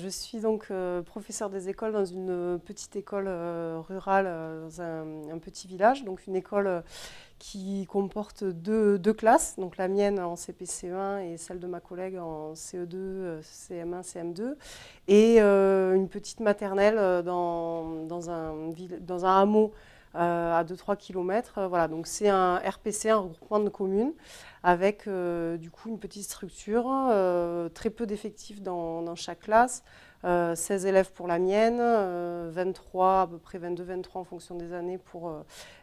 Je suis donc professeure des écoles dans une petite école rurale, dans un petit village, donc une école qui comporte deux classes, donc la mienne en CP-CE1 et celle de ma collègue en CE2, CM1, CM2, et une petite maternelle dans un hameau à 2-3 km. Voilà, donc c'est un RPC, un regroupement de communes, avec du coup une petite structure, très peu d'effectifs dans chaque classe, 16 élèves pour la mienne, 23, à peu près 22-23 en fonction des années pour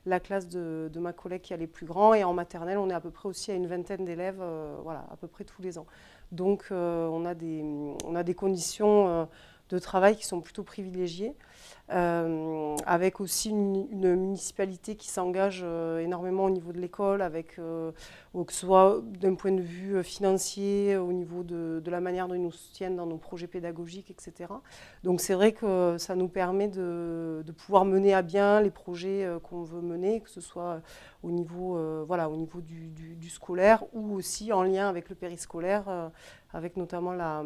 la classe de ma collègue qui a les plus grands. Et en maternelle, on est à peu près aussi à une vingtaine d'élèves, voilà, à peu près tous les ans. Donc on a des conditions de travail qui sont plutôt privilégiées, avec aussi une municipalité qui s'engage énormément au niveau de l'école, avec que ce soit d'un point de vue financier, au niveau de la manière dont ils nous soutiennent dans nos projets pédagogiques, etc. Donc c'est vrai que ça nous permet de pouvoir mener à bien les projets qu'on veut mener, que ce soit au niveau, voilà, au niveau du scolaire ou aussi en lien avec le périscolaire, avec notamment la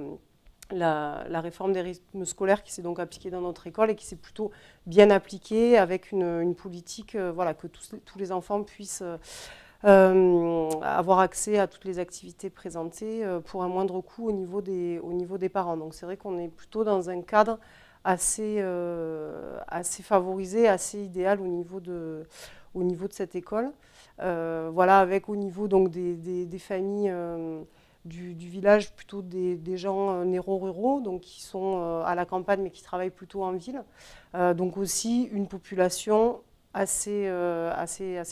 réforme des rythmes scolaires qui s'est donc appliquée dans notre école et qui s'est plutôt bien appliquée avec une politique, voilà, que tous les enfants puissent avoir accès à toutes les activités présentées pour un moindre coût au niveau des parents. Donc c'est vrai qu'on est plutôt dans un cadre assez favorisé, assez idéal au niveau de cette école. Voilà, avec au niveau donc des familles du village, plutôt des gens néo-ruraux, donc qui sont à la campagne mais qui travaillent plutôt en ville. Donc aussi une population assez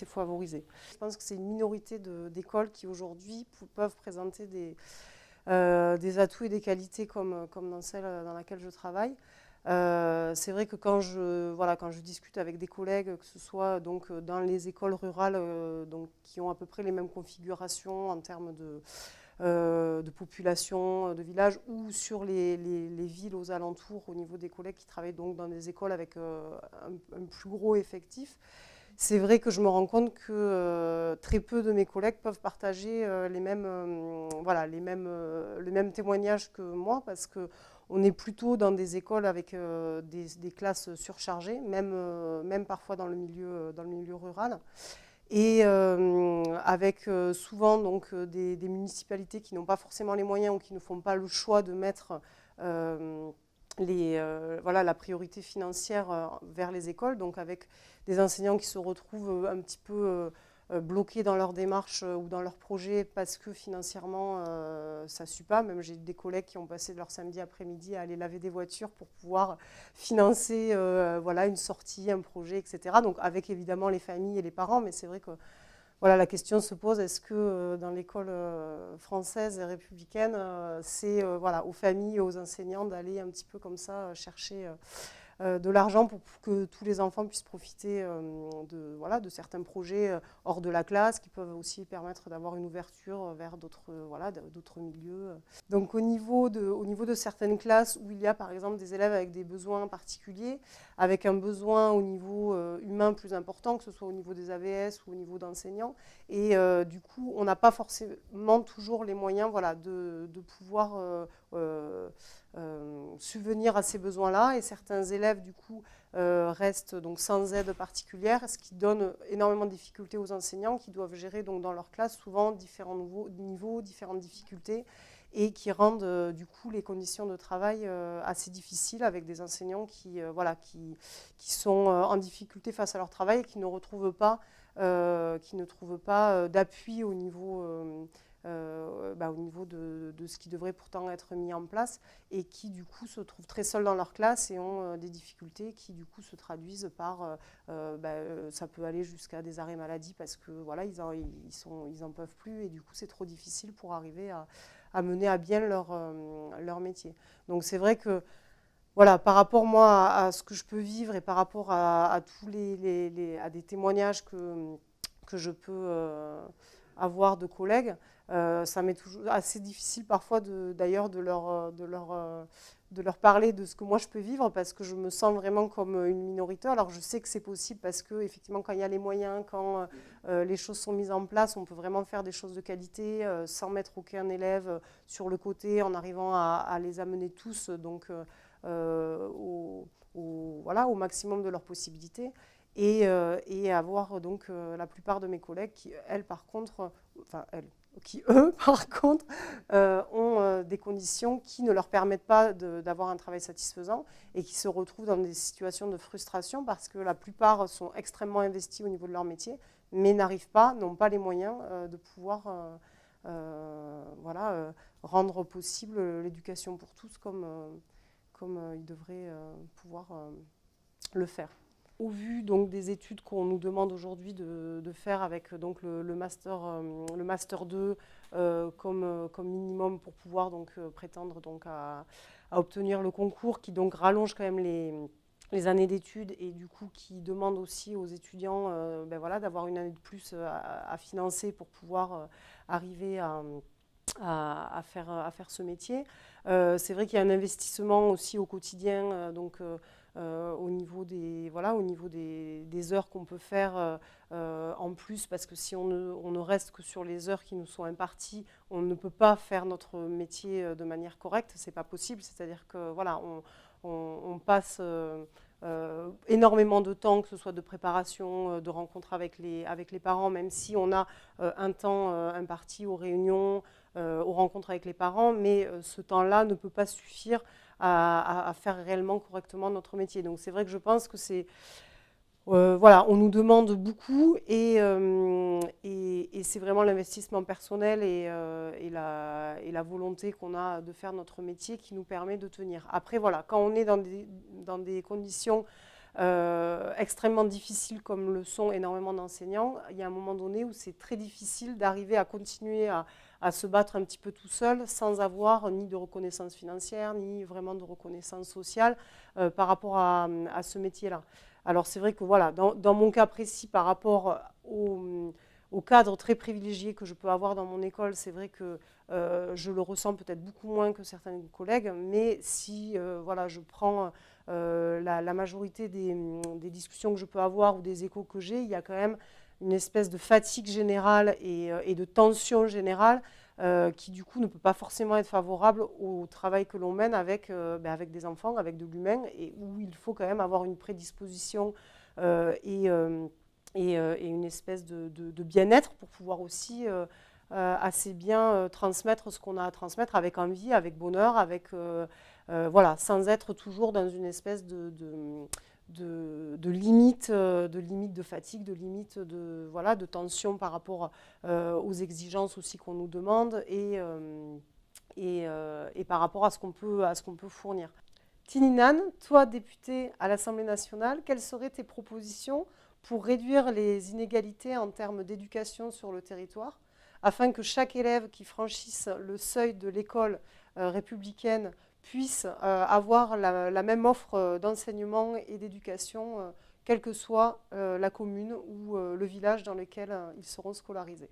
favorisée. Je pense que c'est une minorité d'écoles qui aujourd'hui peuvent présenter des atouts et des qualités comme dans celle dans laquelle je travaille. C'est vrai que quand je discute avec des collègues, que ce soit donc, dans les écoles rurales donc, qui ont à peu près les mêmes configurations en termes de population, de village, ou sur les villes aux alentours, au niveau des collègues qui travaillent donc dans des écoles avec un plus gros effectif, c'est vrai que je me rends compte que très peu de mes collègues peuvent partager les mêmes témoignages que moi, parce qu'on est plutôt dans des écoles avec des classes surchargées, même parfois dans le milieu rural. Et avec souvent donc, des municipalités qui n'ont pas forcément les moyens ou qui ne font pas le choix de mettre la priorité financière vers les écoles, donc avec des enseignants qui se retrouvent un petit peu bloqués dans leur démarche ou dans leur projet parce que financièrement ça ne suit pas. Même j'ai des collègues qui ont passé leur samedi après-midi à aller laver des voitures pour pouvoir financer une sortie, un projet, etc. Donc avec évidemment les familles et les parents, mais c'est vrai que voilà, la question se pose, est-ce que dans l'école française et républicaine, c'est voilà, aux familles et aux enseignants d'aller un petit peu comme ça chercher de l'argent pour que tous les enfants puissent profiter de certains projets hors de la classe, qui peuvent aussi permettre d'avoir une ouverture vers d'autres milieux. Donc au niveau de certaines classes où il y a par exemple des élèves avec des besoins particuliers, avec un besoin au niveau humain plus important, que ce soit au niveau des AVS ou au niveau d'enseignants, et du coup on n'a pas forcément toujours les moyens, voilà, de pouvoir subvenir à ces besoins-là, et certains élèves du coup restent donc sans aide particulière, ce qui donne énormément de difficultés aux enseignants qui doivent gérer donc dans leur classe souvent différents niveaux, différentes difficultés, et qui rendent du coup les conditions de travail assez difficiles, avec des enseignants qui sont en difficulté face à leur travail et qui ne trouvent pas d'appui au niveau de ce qui devrait pourtant être mis en place, et qui du coup se trouvent très seuls dans leur classe et ont des difficultés qui du coup se traduisent par ça peut aller jusqu'à des arrêts maladie, parce que voilà, ils en peuvent plus, et du coup c'est trop difficile pour arriver à mener à bien leur métier. Donc c'est vrai que voilà, par rapport moi à ce que je peux vivre, et par rapport à tous à des témoignages que je peux avoir de collègues, Ça m'est toujours assez difficile parfois d'ailleurs de leur parler de ce que moi je peux vivre parce que je me sens vraiment comme une minorité. Alors je sais que c'est possible parce que effectivement quand il y a les moyens, quand les choses sont mises en place, on peut vraiment faire des choses de qualité sans mettre aucun élève sur le côté, en arrivant à les amener tous donc voilà, au maximum de leurs possibilités. Et avoir donc la plupart de mes collègues qui, elles, par contre, enfin, elles, qui, eux, par contre, ont des conditions qui ne leur permettent pas d'avoir un travail satisfaisant et qui se retrouvent dans des situations de frustration parce que la plupart sont extrêmement investis au niveau de leur métier, mais n'arrivent pas, n'ont pas les moyens de pouvoir voilà, rendre possible l'éducation pour tous comme ils devraient pouvoir le faire. Au vu donc, des études qu'on nous demande aujourd'hui de faire avec donc, le master 2 comme minimum pour pouvoir donc, prétendre donc, à obtenir le concours qui donc rallonge quand même les années d'études et du coup qui demande aussi aux étudiants ben voilà, d'avoir une année de plus à financer pour pouvoir arriver à faire ce métier. C'est vrai qu'il y a un investissement aussi au quotidien, au niveau des heures qu'on peut faire en plus, parce que si on ne reste que sur les heures qui nous sont imparties, on ne peut pas faire notre métier de manière correcte, c'est pas possible. C'est-à-dire que voilà, on passe énormément de temps, que ce soit de préparation, de rencontres avec les parents, même si on a un temps imparti aux réunions, aux rencontres avec les parents, mais ce temps-là ne peut pas suffire à faire réellement correctement notre métier. Donc c'est vrai que je pense que c'est... voilà, on nous demande beaucoup et c'est vraiment l'investissement personnel et la volonté qu'on a de faire notre métier qui nous permet de tenir. Après, voilà, quand on est dans des conditions extrêmement difficiles comme le sont énormément d'enseignants, il y a un moment donné où c'est très difficile d'arriver à continuer à se battre un petit peu tout seul sans avoir ni de reconnaissance financière, ni vraiment de reconnaissance sociale par rapport à ce métier-là. Alors c'est vrai que voilà, dans mon cas précis par rapport au cadre très privilégié que je peux avoir dans mon école, c'est vrai que je le ressens peut-être beaucoup moins que certains collègues, mais si voilà, je prends la majorité des discussions que je peux avoir ou des échos que j'ai, il y a quand même une espèce de fatigue générale et de tension générale qui du coup ne peut pas forcément être favorable au travail que l'on mène avec des enfants, avec de l'humain, et où il faut quand même avoir une prédisposition et une espèce de bien-être pour pouvoir aussi assez bien transmettre ce qu'on a à transmettre avec envie, avec bonheur, voilà, sans être toujours dans une espèce de limite de fatigue, de limite voilà, de tension par rapport aux exigences aussi qu'on nous demande et par rapport à ce qu'on peut fournir. Tininan, toi, député à l'Assemblée nationale, quelles seraient tes propositions pour réduire les inégalités en termes d'éducation sur le territoire, afin que chaque élève qui franchisse le seuil de l'école républicaine puisse avoir la même offre d'enseignement et d'éducation, quelle que soit la commune ou le village dans lequel ils seront scolarisés.